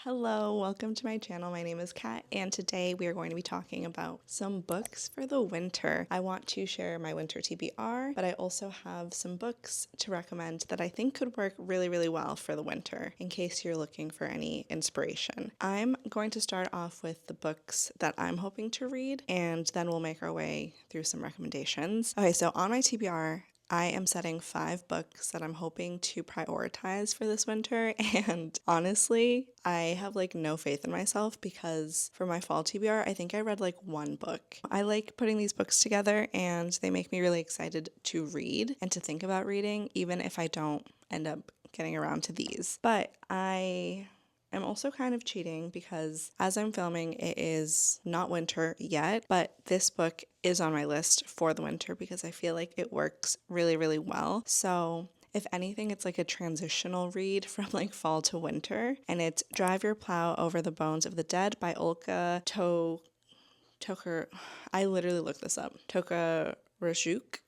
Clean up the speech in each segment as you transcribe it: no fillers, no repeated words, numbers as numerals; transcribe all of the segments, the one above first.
Hello, welcome to my channel. My name is Kat, and today we are going to be talking about some books for the winter. I want to share my winter TBR, but I also have some books to recommend that I think could work really well for the winter in case you're looking for any inspiration. I'm going to start off with the books that I'm hoping to read, and then we'll make our way through some recommendations. Okay, so on my TBR, I am setting 5 books that I'm hoping to prioritize for this winter, and honestly, I have no faith in myself because for my fall TBR, I think I read 1 book. I like putting these books together and they make me really excited to read and to think about reading, even if I don't end up getting around to these. But I'm also kind of cheating because as I'm filming, it is not winter yet, but this book is on my list for the winter because I feel like it works really well. So if anything, it's like a transitional read from fall to winter, and it's Drive Your Plow Over the Bones of the Dead by Olga I literally looked this up. Tokarczuk.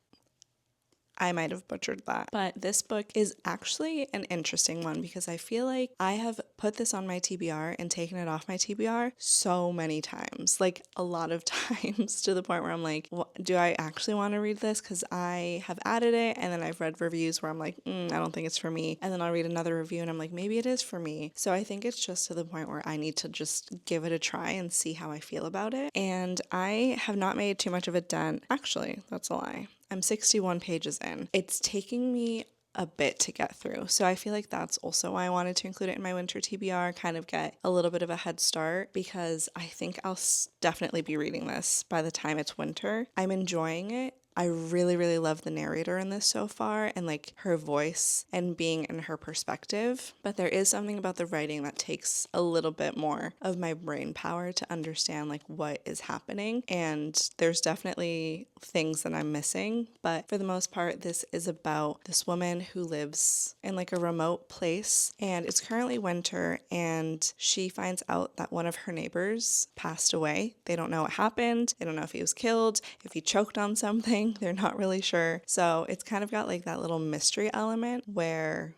I might have butchered that. But this book is actually an interesting one because I feel like I have put this on my TBR and taken it off my TBR so many times, a lot of times, to the point where I'm like, do I actually want to read this? Because I have added it and then I've read reviews where I'm like, I don't think it's for me. And then I'll read another review and I'm like, maybe it is for me. So I think it's just to the point where I need to just give it a try and see how I feel about it. And I have not made too much of a dent. Actually, that's a lie. I'm 61 pages in. It's taking me a bit to get through. So I feel like that's also why I wanted to include it in my winter TBR, kind of get a little bit of a head start because I think I'll definitely be reading this by the time it's winter. I'm enjoying it. I really love the narrator in this so far and her voice and being in her perspective. But there is something about the writing that takes a little bit more of my brain power to understand what is happening. And there's definitely things that I'm missing. But for the most part, this is about this woman who lives in a remote place, and it's currently winter, and she finds out that one of her neighbors passed away. They don't know what happened. They don't know if he was killed, if he choked on something. They're not really sure. So it's kind of got that little mystery element where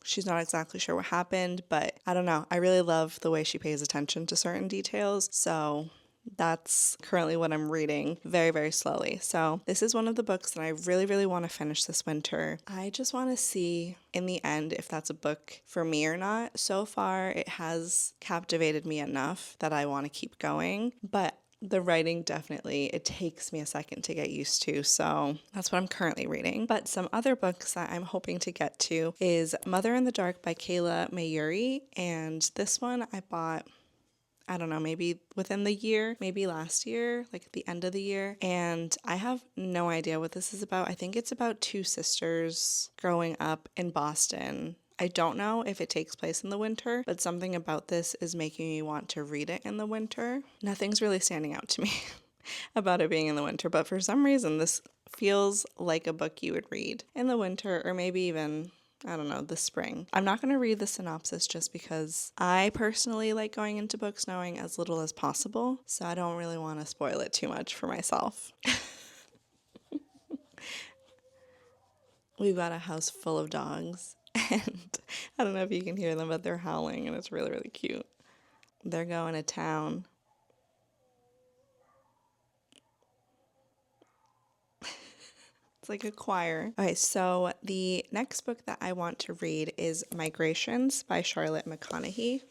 she's not exactly sure what happened, but I don't know. I really love the way she pays attention to certain details. So that's currently what I'm reading very slowly. So this is one of the books that I really want to finish this winter. I just want to see in the end if that's a book for me or not. So far, it has captivated me enough that I want to keep going, but the writing definitely, it takes me a second to get used to, so that's what I'm currently reading. But some other books that I'm hoping to get to is Mother in the Dark by Kayla Maiuri, and this one I bought, I don't know, maybe within the year, maybe last year, at the end of the year. And I have no idea what this is about. I think it's about 2 sisters growing up in Boston. I don't know if it takes place in the winter, but something about this is making me want to read it in the winter. Nothing's really standing out to me about it being in the winter, but for some reason, this feels like a book you would read in the winter or maybe even, I don't know, the spring. I'm not going to read the synopsis just because I personally like going into books knowing as little as possible, so I don't really want to spoil it too much for myself. We've got a house full of dogs, and I don't know if you can hear them, but they're howling, and it's really cute. They're going to town. It's like a choir. Okay, so the next book that I want to read is Migrations by Charlotte McConaghy.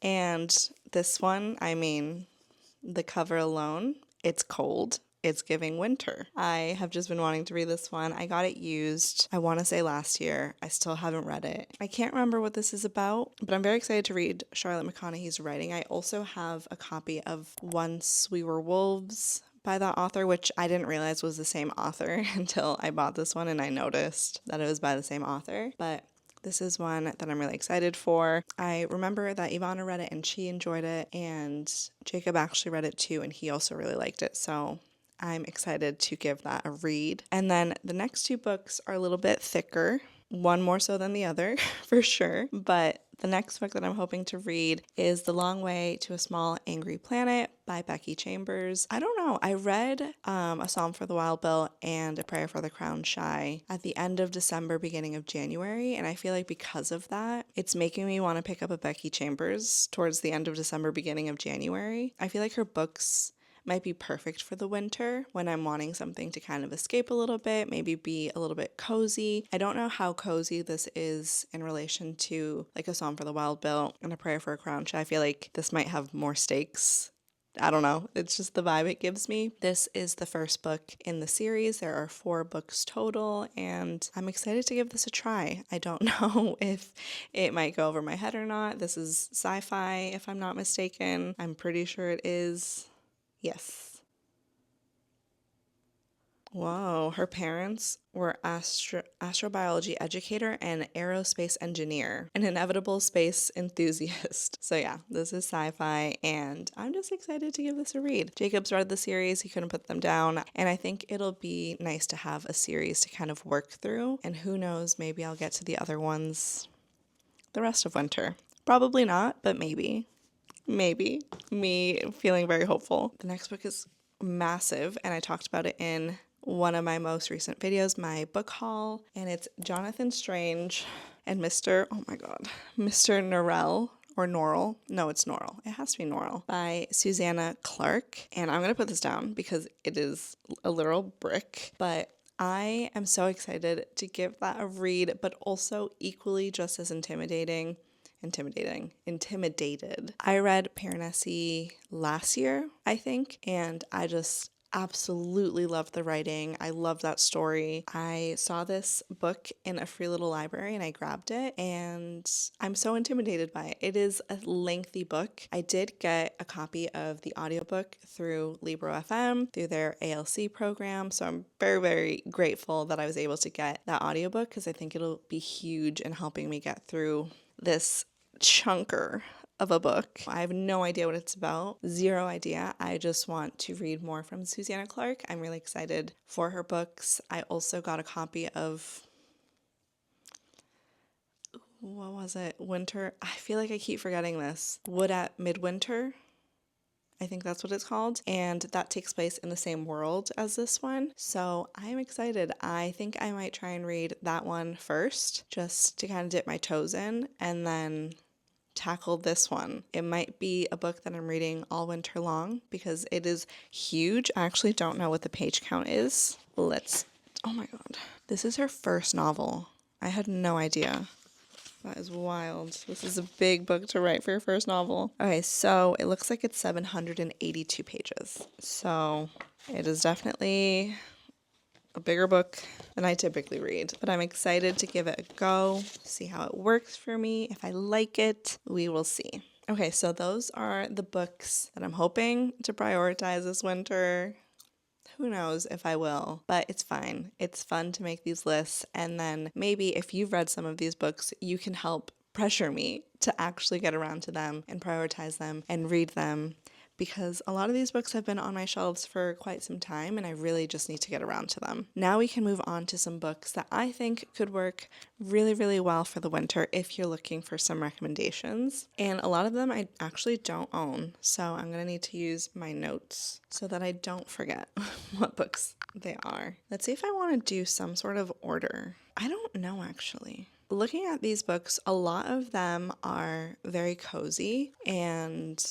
And this one, I mean, the cover alone, it's cold. It's giving winter. I have just been wanting to read this one. I got it used, I want to say last year. I still haven't read it. I can't remember what this is about, but I'm very excited to read Charlotte McConaghy's writing. I also have a copy of Once We Were Wolves by that author, which I didn't realize was the same author until I bought this one and I noticed that it was by the same author. But this is one that I'm really excited for. I remember that Ivana read it and she enjoyed it, and Jacob actually read it too and he also really liked it. So I'm excited to give that a read. And then the next 2 books are a little bit thicker. one more so than the other for sure. But the next book that I'm hoping to read is The Long Way to a Small Angry Planet by Becky Chambers. I don't know. I read A Psalm for the Wild Bill and A Prayer for the Crown Shy at the end of December, beginning of January. And I feel like because of that, it's making me want to pick up a Becky Chambers towards the end of December, beginning of January. I feel like her books might be perfect for the winter when I'm wanting something to kind of escape a little bit, maybe be a little bit cozy. I don't know how cozy this is in relation to like A Song for the Wild Bill and A Prayer for a Crown Shy. I feel like this might have more stakes. I don't know. It's just the vibe it gives me. This is the first book in the series. There are 4 books total, and I'm excited to give this a try. I don't know if it might go over my head or not. This is sci-fi, if I'm not mistaken. I'm pretty sure it is. Yes. Whoa, her parents were astrobiology educator and aerospace engineer, an inevitable space enthusiast. So yeah, this is sci-fi, and I'm just excited to give this a read. Jacob's read the series, he couldn't put them down, and I think it'll be nice to have a series to kind of work through, and who knows, maybe I'll get to the other ones the rest of winter. Probably not, but maybe. Maybe. Me feeling very hopeful. The next book is massive, and I talked about it in one of my most recent videos, my book haul, and it's Jonathan Strange and Mr. Norrell, or Norrell. No, it's Norrell. It has to be Norrell, by Susanna Clarke. And I'm going to put this down because it is a literal brick, but I am so excited to give that a read, but also equally just as intimidated. I read Piranesi last year, I think, and I just absolutely loved the writing. I loved that story. I saw this book in a free little library and I grabbed it, and I'm so intimidated by it. It is a lengthy book. I did get a copy of the audiobook through Libro FM, through their ALC program, so I'm very, very grateful that I was able to get that audiobook because I think it'll be huge in helping me get through this chunker of a book. I have no idea what it's about. Zero idea. I just want to read more from Susanna Clarke. I'm really excited for her books. I also got a copy of, what was it? Winter. I feel like I keep forgetting this. Wood at Midwinter. I think that's what it's called. And that takes place in the same world as this one. So I'm excited. I think I might try and read that one first, just to kind of dip my toes in, and then tackle this one. It might be a book that I'm reading all winter long because it is huge. I actually don't know what the page count is. Oh my God. This is her first novel. I had no idea. That is wild. This is a big book to write for your first novel. Okay, so it looks like it's 782 pages. So it is definitely a bigger book than I typically read, but I'm excited to give it a go, see how it works for me. If I like it, we will see. Okay, so those are the books that I'm hoping to prioritize this winter. Who knows if I will, but it's fine. It's fun to make these lists, and then maybe if you've read some of these books, you can help pressure me to actually get around to them and prioritize them and read them, because a lot of these books have been on my shelves for quite some time and I really just need to get around to them. Now we can move on to some books that I think could work really, really well for the winter if you're looking for some recommendations. And a lot of them I actually don't own, so I'm going to need to use my notes so that I don't forget what books they are. Let's see if I want to do some sort of order. I don't know actually. Looking at these books, a lot of them are very cozy and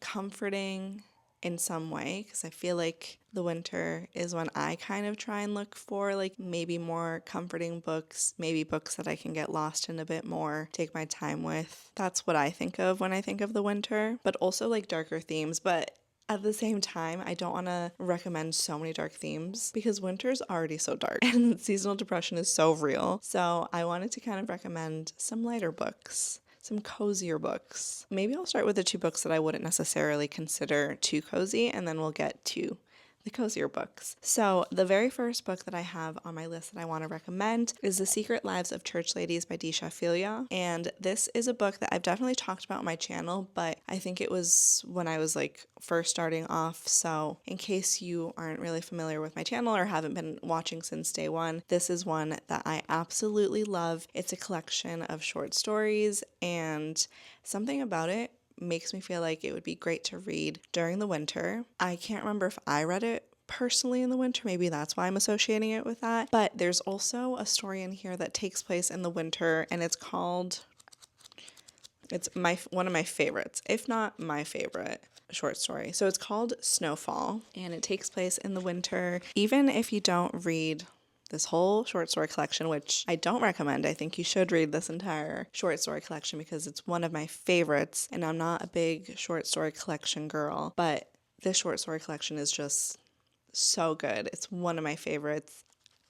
comforting in some way, because I feel like the winter is when I kind of try and look for like maybe more comforting books, maybe books that I can get lost in a bit more, take my time with. That's what I think of when I think of the winter, but also like darker themes. But at the same time, I don't want to recommend so many dark themes because winter's already so dark and seasonal depression is so real. So I wanted to kind of recommend some lighter books, some cozier books. Maybe I'll start with the 2 books that I wouldn't necessarily consider too cozy, and then we'll get to the cozier books. So the very first book that I have on my list that I want to recommend is The Secret Lives of Church Ladies by Deesha, Philyaw. And this is a book that I've definitely talked about on my channel, but I think it was when I was like first starting off. So in case you aren't really familiar with my channel or haven't been watching since day one, this is one that I absolutely love. It's a collection of short stories, and something about it makes me feel like it would be great to read during the winter. I can't remember if I read it personally in the winter, maybe that's why I'm associating it with that, but there's also a story in here that takes place in the winter, and it's one of my favorites, if not my favorite short story. So it's called Snowfall, and it takes place in the winter. Even if you don't read this whole short story collection, which I don't recommend. I think you should read this entire short story collection because it's one of my favorites, and I'm not a big short story collection girl, but this short story collection is just so good. It's one of my favorites.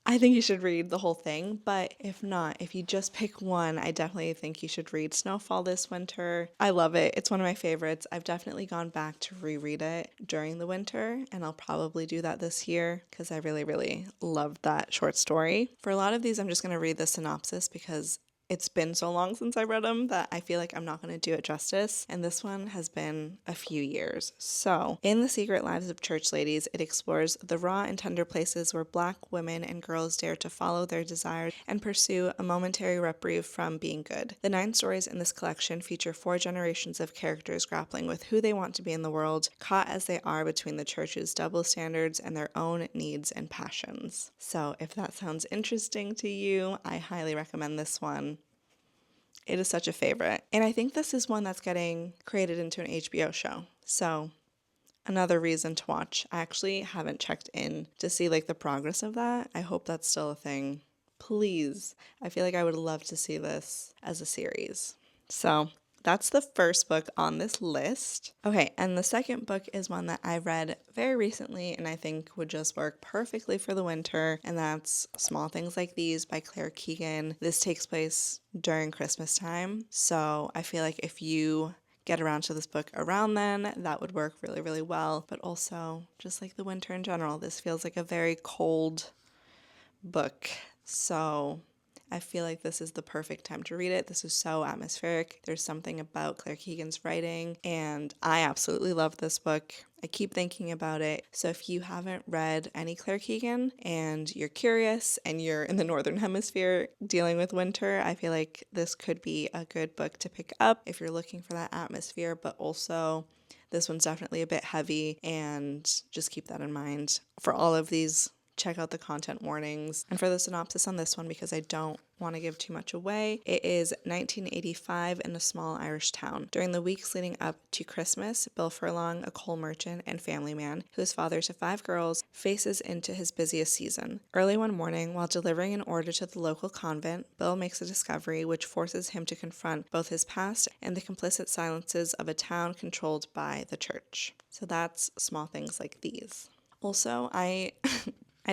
I think you should read the whole thing, but if not, if you just pick one, I definitely think you should read Snowfall this winter. I love it. It's one of my favorites. I've definitely gone back to reread it during the winter, and I'll probably do that this year because I really, really loved that short story. For a lot of these, I'm just going to read the synopsis because it's been so long since I read them that I feel like I'm not going to do it justice, and this one has been a few years. So, in The Secret Lives of Church Ladies, it explores the raw and tender places where Black women and girls dare to follow their desires and pursue a momentary reprieve from being good. The 9 stories in this collection feature 4 generations of characters grappling with who they want to be in the world, caught as they are between the church's double standards and their own needs and passions. So, if that sounds interesting to you, I highly recommend this one. It is such a favorite. And I think this is one that's getting created into an HBO show. So another reason to watch. I actually haven't checked in to see like the progress of that. I hope that's still a thing. Please. I feel like I would love to see this as a series. So that's the first book on this list. Okay, and the second book is one that I read very recently and I think would just work perfectly for the winter, and that's Small Things Like These by Keegan. This takes place during Christmas time, so I feel like if you get around to this book around then, that would work really, really well. But also, just like the winter in general, this feels like a very cold book. So I feel like this is the perfect time to read it. This is so atmospheric. There's something about Clarke Keegan's writing, and I absolutely love this book. I keep thinking about it. So if you haven't read any Clarke Keegan and you're curious and you're in the Northern Hemisphere dealing with winter, I feel like this could be a good book to pick up if you're looking for that atmosphere, but also this one's definitely a bit heavy, and just keep that in mind. For all of these, check out the content warnings. And for the synopsis on this one, because I don't want to give too much away, it is 1985 in a small Irish town. During the weeks leading up to Christmas, Bill Furlong, a coal merchant and family man who is father to 5 girls, faces into his busiest season. Early one morning, while delivering an order to the local convent, Bill makes a discovery which forces him to confront both his past and the complicit silences of a town controlled by the church. So that's Small Things Like These. Also, I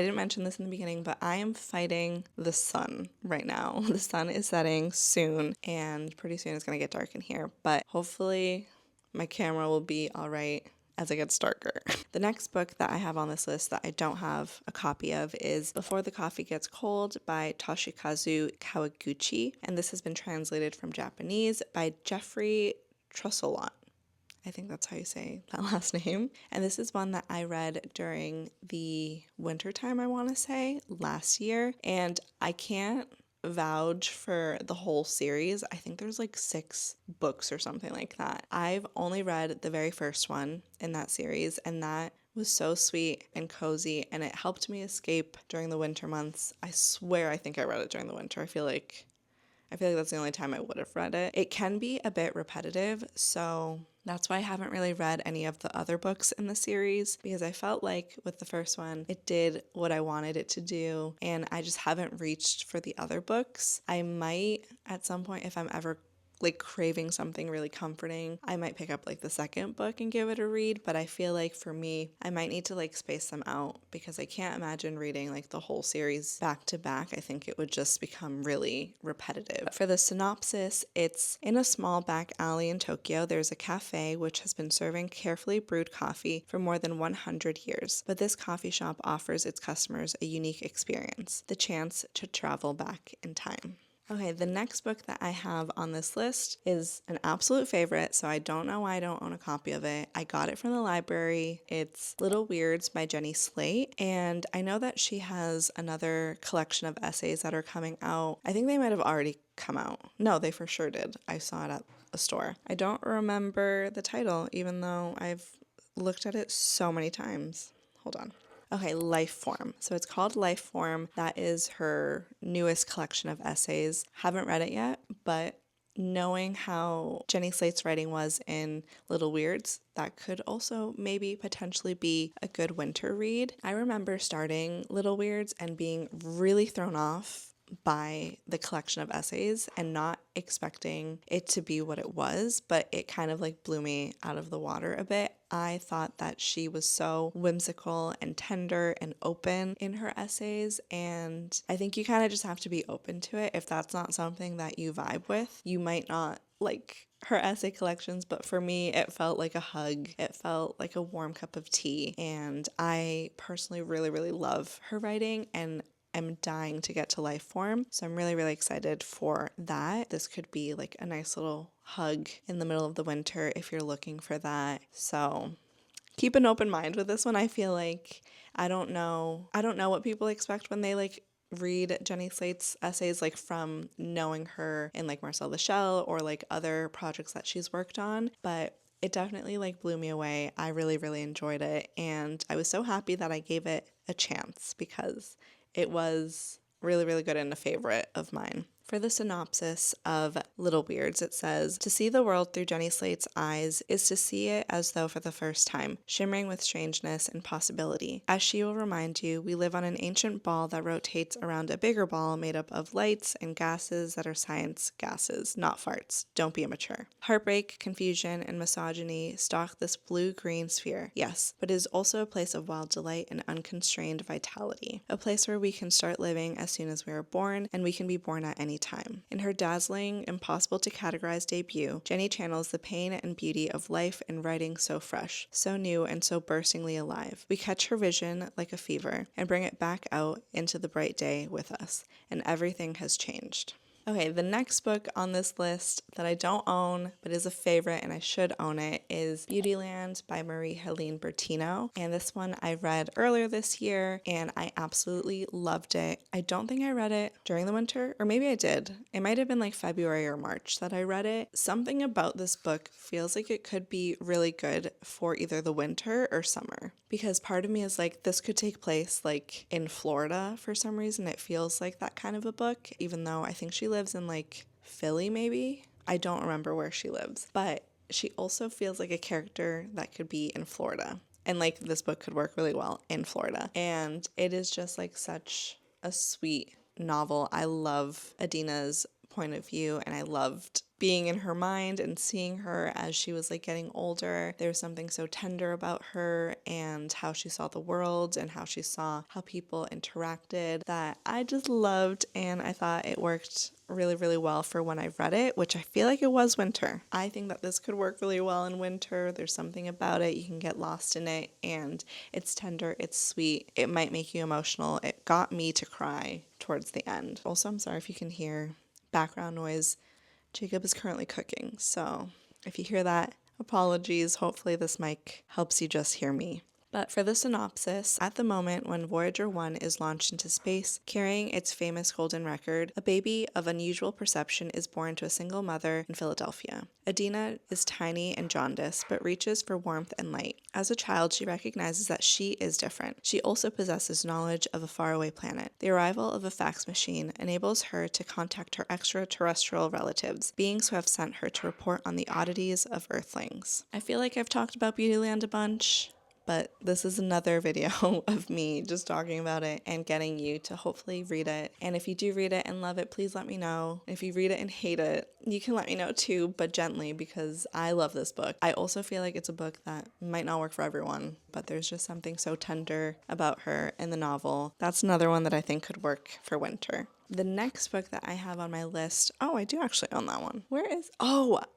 didn't mention this in the beginning, but I am fighting the sun right now. The sun is setting soon, and pretty soon it's going to get dark in here, but hopefully my camera will be all right as it gets darker. The next book that I have on this list that I don't have a copy of is Before the Coffee Gets Cold by Toshikazu Kawaguchi, and this has been translated from Japanese by Jeffrey Trusselot. I think that's how you say that last name. And this is one that I read during the winter time, I want to say, last year. And I can't vouch for the whole series. I think there's like 6 books or something like that. I've only read the very first one in that series, and that was so sweet and cozy, and it helped me escape during the winter months. I swear I think I read it during the winter. I feel like that's the only time I would have read it. It can be a bit repetitive, so that's why I haven't really read any of the other books in the series, because I felt like with the first one, it did what I wanted it to do, and I just haven't reached for the other books. I might at some point, if I'm ever like craving something really comforting, I might pick up like the second book and give it a read. But I feel like for me, I might need to like space them out because I can't imagine reading like the whole series back to back. I think it would just become really repetitive. For the synopsis, it's in a small back alley in Tokyo. There's a cafe which has been serving carefully brewed coffee for more than 100 years. But this coffee shop offers its customers a unique experience, the chance to travel back in time. Okay, the next book that I have on this list is an absolute favorite, so I don't know why I don't own a copy of it. I got it from the library. It's Little Weirds by Jenny Slate, and I know that she has another collection of essays that are coming out. I think they might have already come out. No, they for sure did. I saw it at a store. I don't remember the title, even though I've looked at it so many times. Hold on. Okay, Lifeform. So it's called Lifeform. That is her newest collection of essays. Haven't read it yet, but knowing how Jenny Slate's writing was in Little Weirds, that could also maybe potentially be a good winter read. I remember starting Little Weirds and being really thrown off by the collection of essays and not expecting it to be what it was, but it kind of like blew me out of the water a bit. I thought that she was so whimsical and tender and open in her essays, and I think you kind of just have to be open to it. If that's not something that you vibe with, you might not like her essay collections, but for me it felt like a hug. It felt like a warm cup of tea, and I personally really love her writing and I'm dying to get to Lifeform. So I'm really excited for that. This could be like a nice little hug in the middle of the winter if you're looking for that. So keep an open mind with this one. I feel like I don't know what people expect when they like read Jenny Slate's essays, like from knowing her in like Marcel the Shell or like other projects that she's worked on, but it definitely like blew me away. I really enjoyed it, and I was so happy that I gave it a chance because it was really good and a favorite of mine. For the synopsis of Little Weirds, it says, "To see the world through Jenny Slate's eyes is to see it as though for the first time, shimmering with strangeness and possibility. As she will remind you, we live on an ancient ball that rotates around a bigger ball made up of lights and gases that are science gases, not farts. Don't be immature. Heartbreak, confusion, and misogyny stalk this blue-green sphere, yes, but it is also a place of wild delight and unconstrained vitality. A place where we can start living as soon as we are born, and we can be born at any time." In her dazzling, impossible to categorize debut, Jenny channels the pain and beauty of life in writing so fresh, so new, and so burstingly alive. We catch her vision like a fever and bring it back out into the bright day with us, and everything has changed. Okay, the next book on this list that I don't own but is a favorite and I should own it is Beautyland by Marie-Helene Bertino. And this one I read earlier this year and I absolutely loved it. I don't think I read it during the winter, or maybe I did. It might have been like February or March that I read it. Something about this book feels like it could be really good for either the winter or summer. Because part of me is like, this could take place like in Florida for some reason. It feels like that kind of a book, even though I think she lives in like Philly maybe. I don't remember where she lives, but she also feels like a character that could be in Florida. And like this book could work really well in Florida. And it is just like such a sweet novel. I love Adina's point of view and I loved being in her mind and seeing her as she was like getting older. There was something so tender about her and how she saw the world and how she saw how people interacted that I just loved, and I thought it worked really well for when I read it, which I feel like it was winter. I think that this could work really well in winter. There's something about it. You can get lost in it and it's tender, it's sweet. It might make you emotional. It got me to cry towards the end. Also, I'm sorry if you can hear background noise. Jacob is currently cooking, so if you hear that, apologies. Hopefully this mic helps you just hear me. But for the synopsis, at the moment when Voyager 1 is launched into space, carrying its famous golden record, a baby of unusual perception is born to a single mother in Philadelphia. Adina is tiny and jaundiced, but reaches for warmth and light. As a child, she recognizes that she is different. She also possesses knowledge of a faraway planet. The arrival of a fax machine enables her to contact her extraterrestrial relatives, beings who have sent her to report on the oddities of Earthlings. I feel like I've talked about Beautyland a bunch, but this is another video of me just talking about it and getting you to hopefully read it. And if you do read it and love it, please let me know. If you read it and hate it, you can let me know too, but gently, because I love this book. I also feel like it's a book that might not work for everyone, but there's just something so tender about her in the novel. That's another one that I think could work for winter. The next book that I have on my list, I do actually own that one.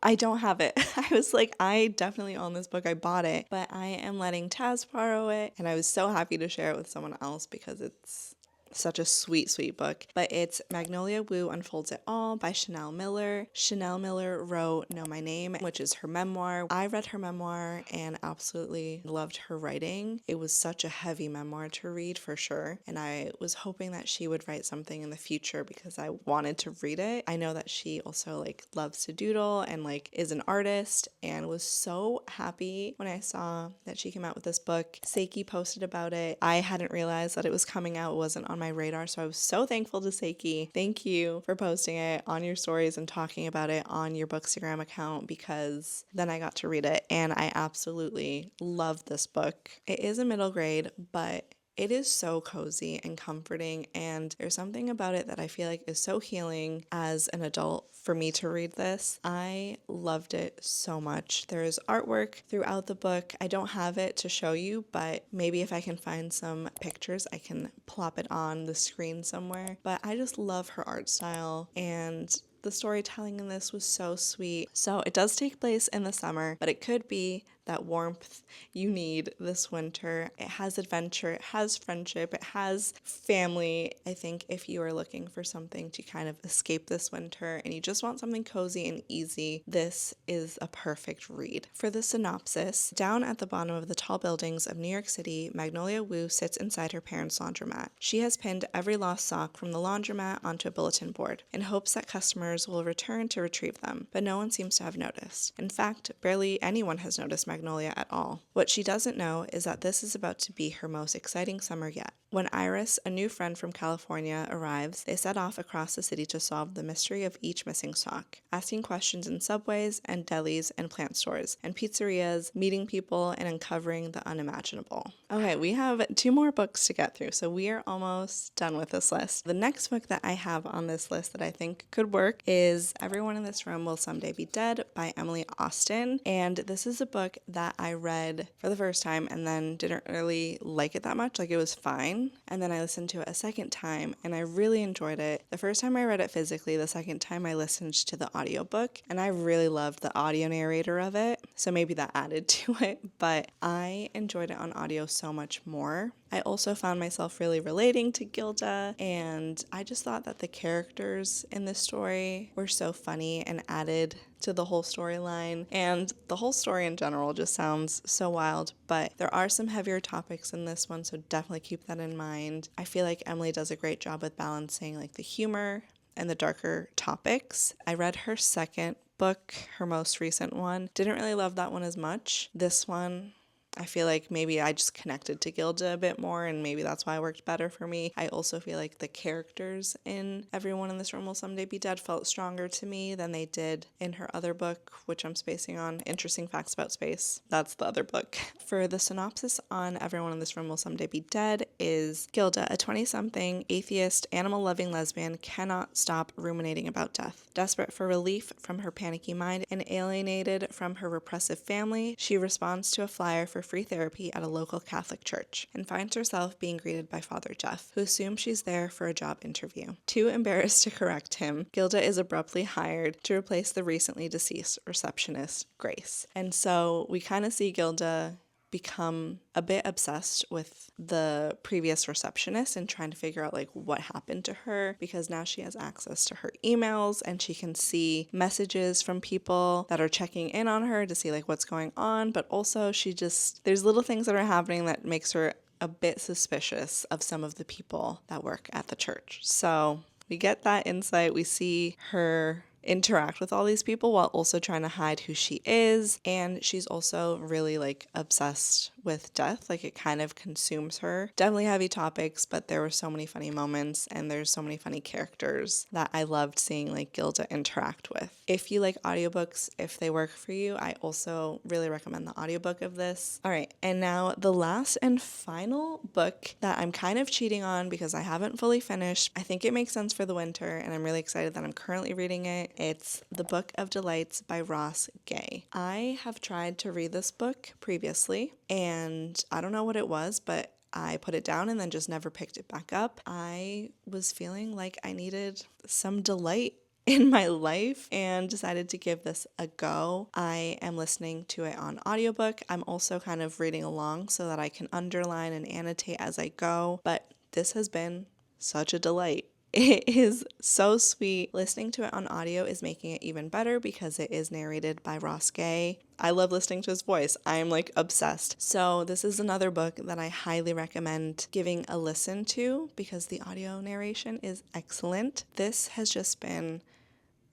I don't have it. I was like, I definitely own this book. I bought it, but I am letting Taz borrow it, and I was so happy to share it with someone else because it's such a sweet, sweet book. But it's Magnolia Wu Unfolds It All by Chanel Miller. Chanel Miller wrote Know My Name, which is her memoir. I read her memoir and absolutely loved her writing. It was such a heavy memoir to read for sure. And I was hoping that she would write something in the future because I wanted to read it. I know that she also loves to doodle and is an artist, and was so happy when I saw that she came out with this book. Seki posted about it. I hadn't realized that it was coming out. It wasn't on my radar, so I was so thankful to Seki. Thank you for posting it on your stories and talking about it on your Bookstagram account, because then I got to read it and I absolutely loved this book. It is a middle grade, but it is so cozy and comforting, and there's something about it that I feel like is so healing as an adult for me to read this. I loved it so much. There's artwork throughout the book. I don't have it to show you, but maybe if I can find some pictures, I can plop it on the screen somewhere. But I just love her art style, and the storytelling in this was so sweet. So it does take place in the summer, but it could be that warmth you need this winter. It has adventure, it has friendship, it has family. I think if you are looking for something to kind of escape this winter and you just want something cozy and easy, this is a perfect read. For the synopsis, down at the bottom of the tall buildings of New York City, Magnolia Wu sits inside her parents' laundromat. She has pinned every lost sock from the laundromat onto a bulletin board in hopes that customers will return to retrieve them, but no one seems to have noticed. In fact, barely anyone has noticed Magnolia at all. What she doesn't know is that this is about to be her most exciting summer yet. When Iris, a new friend from California, arrives, they set off across the city to solve the mystery of each missing sock, asking questions in subways and delis and plant stores and pizzerias, meeting people and uncovering the unimaginable. Okay, we have 2 more books to get through, so we are almost done with this list. The next book that I have on this list that I think could work is Everyone in This Room Will Someday Be Dead by Emily Austen, and this is a book that I read for the first time and then didn't really like it that much. It was fine. And then I listened to it a second time and I really enjoyed it. The first time I read it physically, the second time I listened to the audiobook, and I really loved the audio narrator of it. So maybe that added to it, but I enjoyed it on audio so much more. I also found myself really relating to Gilda, and I just thought that the characters in this story were so funny and added to the whole storyline, and the whole story in general just sounds so wild, but there are some heavier topics in this one, so definitely keep that in mind. I feel like Emily does a great job with balancing the humor and the darker topics. I read her second book, her most recent one. Didn't really love that one as much. This one, I feel like maybe I just connected to Gilda a bit more, and maybe that's why it worked better for me. I also feel like the characters in Everyone in This Room Will Someday Be Dead felt stronger to me than they did in her other book, which I'm spacing on. Interesting Facts About Space. That's the other book. For the synopsis on Everyone in This Room Will Someday Be Dead is Gilda, a 20-something, atheist, animal-loving lesbian, cannot stop ruminating about death. Desperate for relief from her panicky mind and alienated from her repressive family, she responds to a flyer for free therapy at a local Catholic church and finds herself being greeted by Father Jeff, who assumes she's there for a job interview. Too embarrassed to correct him, Gilda is abruptly hired to replace the recently deceased receptionist, Grace. And so we kind of see Gilda become a bit obsessed with the previous receptionist and trying to figure out what happened to her, because now she has access to her emails and she can see messages from people that are checking in on her to see what's going on, but also there's little things that are happening that makes her a bit suspicious of some of the people that work at the church. So we get that insight. We see her interact with all these people while also trying to hide who she is. And she's also really like obsessed with death. Like it kind of consumes her. Definitely heavy topics, but there were so many funny moments and there's so many funny characters that I loved seeing like Gilda interact with. If you like audiobooks, if they work for you, I also really recommend the audiobook of this. All right, and now the last and final book that I'm kind of cheating on because I haven't fully finished. I think it makes sense for the winter and I'm really excited that I'm currently reading it. It's The Book of Delights by Ross Gay. I have tried to read this book previously and I don't know what it was, but I put it down and then just never picked it back up. I was feeling like I needed some delight in my life and decided to give this a go. I am listening to it on audiobook. I'm also kind of reading along so that I can underline and annotate as I go, but this has been such a delight. It is so sweet. Listening to it on audio is making it even better because it is narrated by Ross Gay. I love listening to his voice. I am like obsessed. So this is another book that I highly recommend giving a listen to because the audio narration is excellent. This has just been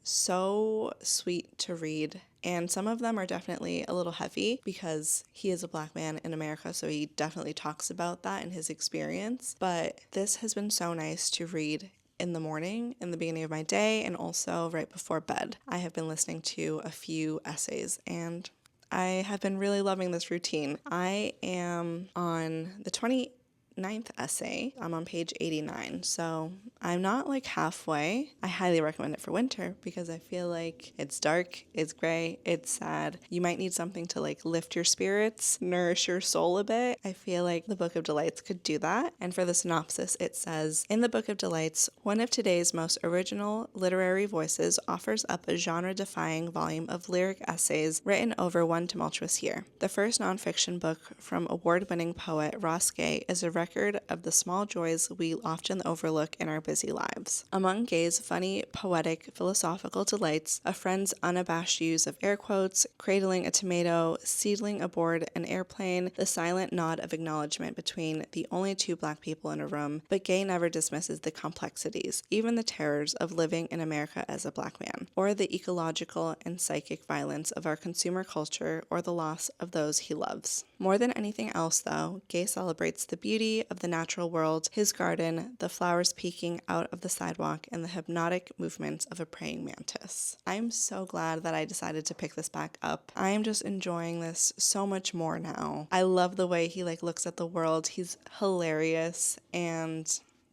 so sweet to read. And some of them are definitely a little heavy because he is a Black man in America, so he definitely talks about that in his experience. But this has been so nice to read in the morning, in the beginning of my day, and also right before bed. I have been listening to a few essays and I have been really loving this routine. I am on the 29th essay. I'm on page 89, so I'm not like halfway. I highly recommend it for winter because I feel like it's dark, it's gray, it's sad. You might need something to like lift your spirits, nourish your soul a bit. I feel like the Book of Delights could do that. And for the synopsis, it says, in the Book of Delights, one of today's most original literary voices offers up a genre-defying volume of lyric essays written over one tumultuous year. The first nonfiction book from award-winning poet Ross Gay is a record of the small joys we often overlook in our busy lives. Among Gay's funny, poetic, philosophical delights, a friend's unabashed use of air quotes, cradling a tomato, seedling aboard an airplane, the silent nod of acknowledgement between the only two Black people in a room, but Gay never dismisses the complexities, even the terrors of living in America as a Black man, or the ecological and psychic violence of our consumer culture, or the loss of those he loves. More than anything else, though, Gay celebrates the beauty of the natural world, his garden, the flowers peeking out of the sidewalk, and the hypnotic movements of a praying mantis. I'm so glad that I decided to pick this back up. I am just enjoying this so much more now. I love the way he like looks at the world. He's hilarious, and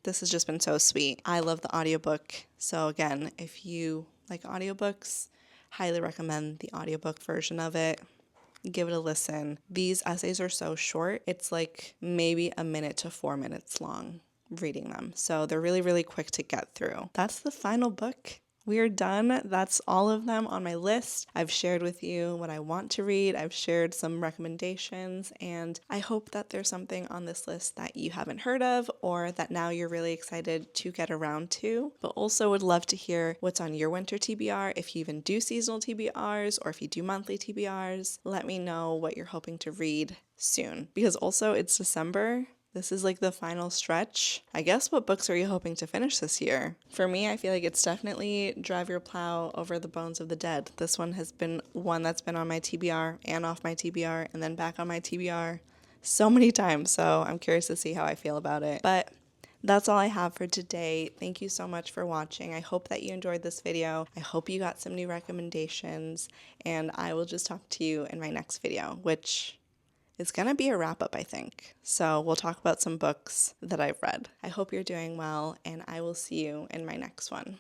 this has just been so sweet. I love the audiobook. So again, if you like audiobooks, highly recommend the audiobook version of it. Give it a listen. These essays are so short. It's like maybe a minute to 4 minutes long reading them. So they're really, really quick to get through. That's the final book. We are done. That's all of them on my list. I've shared with you what I want to read. I've shared some recommendations, and I hope that there's something on this list that you haven't heard of or that now you're really excited to get around to. But also would love to hear what's on your winter TBR, if you even do seasonal TBRs or if you do monthly TBRs. Let me know what you're hoping to read soon, because also it's December. This is like the final stretch. I guess what books are you hoping to finish this year? For me, I feel like it's definitely Drive Your Plow Over the Bones of the Dead. This one has been one that's been on my TBR and off my TBR and then back on my TBR so many times. So I'm curious to see how I feel about it. But that's all I have for today. Thank you so much for watching. I hope that you enjoyed this video. I hope you got some new recommendations, and I will just talk to you in my next video, which it's going to be a wrap-up, I think. So we'll talk about some books that I've read. I hope you're doing well, and I will see you in my next one.